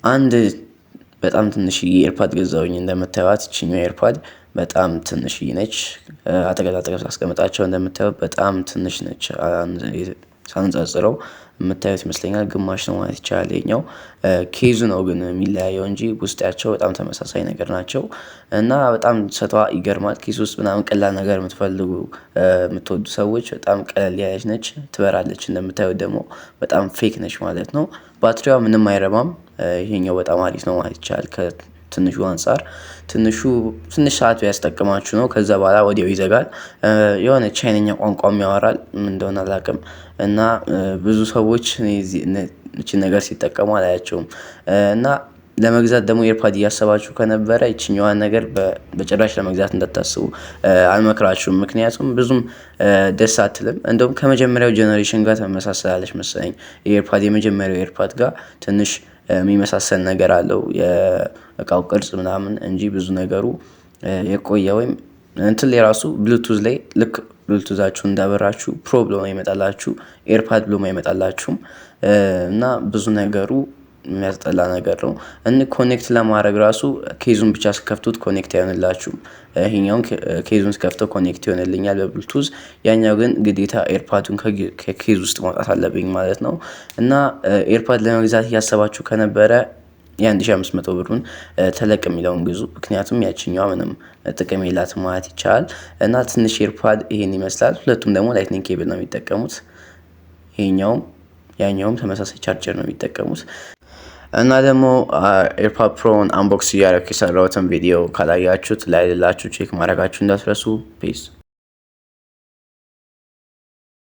አንድ በጣም ትንሽዬ ኤርፓድ ገዛሁኝ። እንደምታዩት ይችኛው ኤርፓድ በጣም ትንሽዬ ነች። አጠገብ ሳስቀምጣቸው እንደምታዩት በጣም ትንሽ ነች። ሳነጻጽረው የምታዩት ይመስለኛል ግማሽ ነው ማለት ይቻላል። ይኸኛው ኬዙ ነው ግን የሚለያየው እንጂ ውስጣቸው በጣም ተመሳሳይ ነገር ናቸው እና በጣም ሰቷ ይገርማል። ኬስ ውስጥ ምናምን ቀላል ነገር የምትወዱ ሰዎች በጣም ቀለል ያለች ነች፣ ትበራለች። እንደምታዩት ደግሞ በጣም ፌክ ነች ማለት ነው። ባትሪዋ ምንም አይረባም። ይሄኛው በጣም አሪፍ ነው ማለት ይቻላል። ከትንሹ አንፃር ትንሽ ሰዓት ቢያስጠቅማችሁ ነው። ከዛ በኋላ ወዲያው ይዘጋል። የሆነ ቻይነኛ ቋንቋም ያወራል፣ ምን እንደሆነ አላውቅም። እና ብዙ ሰዎች እቺን ነገር ሲጠቀሙ አላያቸውም። እና ለመግዛት ደግሞ ኤርፓድ እያሰባችሁ ከነበረ ይችኛዋን ነገር በጭራሽ ለመግዛት እንዳታስቡ አልመክራችሁም። ምክንያቱም ብዙም ደስ አትልም። እንደውም ከመጀመሪያው ጀነሬሽን ጋር ተመሳሰላለች መሰለኝ። የመጀመሪያው ኤርፓድ ጋር ትንሽ የሚመሳሰል ነገር አለው፣ የእቃው ቅርጽ ምናምን እንጂ ብዙ ነገሩ የቆየ ወይም እንትን ላይ ራሱ ብሉቱዝ ላይ ልክ ብሉቱዛችሁ እንዳበራችሁ ፕሮ ብሎ ነው ይመጣላችሁ፣ ኤርፓድ ብሎ አይመጣላችሁም። እና ብዙ ነገሩ የሚያስጠላ ነገር ነው። ኮኔክት ለማድረግ ራሱ ኬዙን ብቻ ስከፍቱት ኮኔክት አይሆንላችሁም። ይሄኛውን ኬዙን ስከፍተው ኮኔክት ይሆንልኛል በብሉቱዝ። ያኛው ግን ግዴታ ኤርፓዱን ከኬዝ ውስጥ ማውጣት አለብኝ ማለት ነው። እና ኤርፓድ ለመግዛት እያሰባችሁ ከነበረ የ1500 ብሩን ተለቅ የሚለውን ግዙ። ምክንያቱም ያችኛዋ ምንም ጥቅም የላትም ማለት ይቻላል። እና ትንሽ ኤርፓድ ይሄን ይመስላል። ሁለቱም ደግሞ ላይትኒንግ ኬብል ነው የሚጠቀሙት። ያኛውም ተመሳሳይ ቻርጀር ነው የሚጠቀሙት። እና ደግሞ ኤርፓድ ፕሮን አንቦክስ እያደረኩ የሰራሁትን ቪዲዮ ካላያችሁት ላይ ላችሁ ቼክ ማድረጋችሁ እንዳትረሱ። ፒስ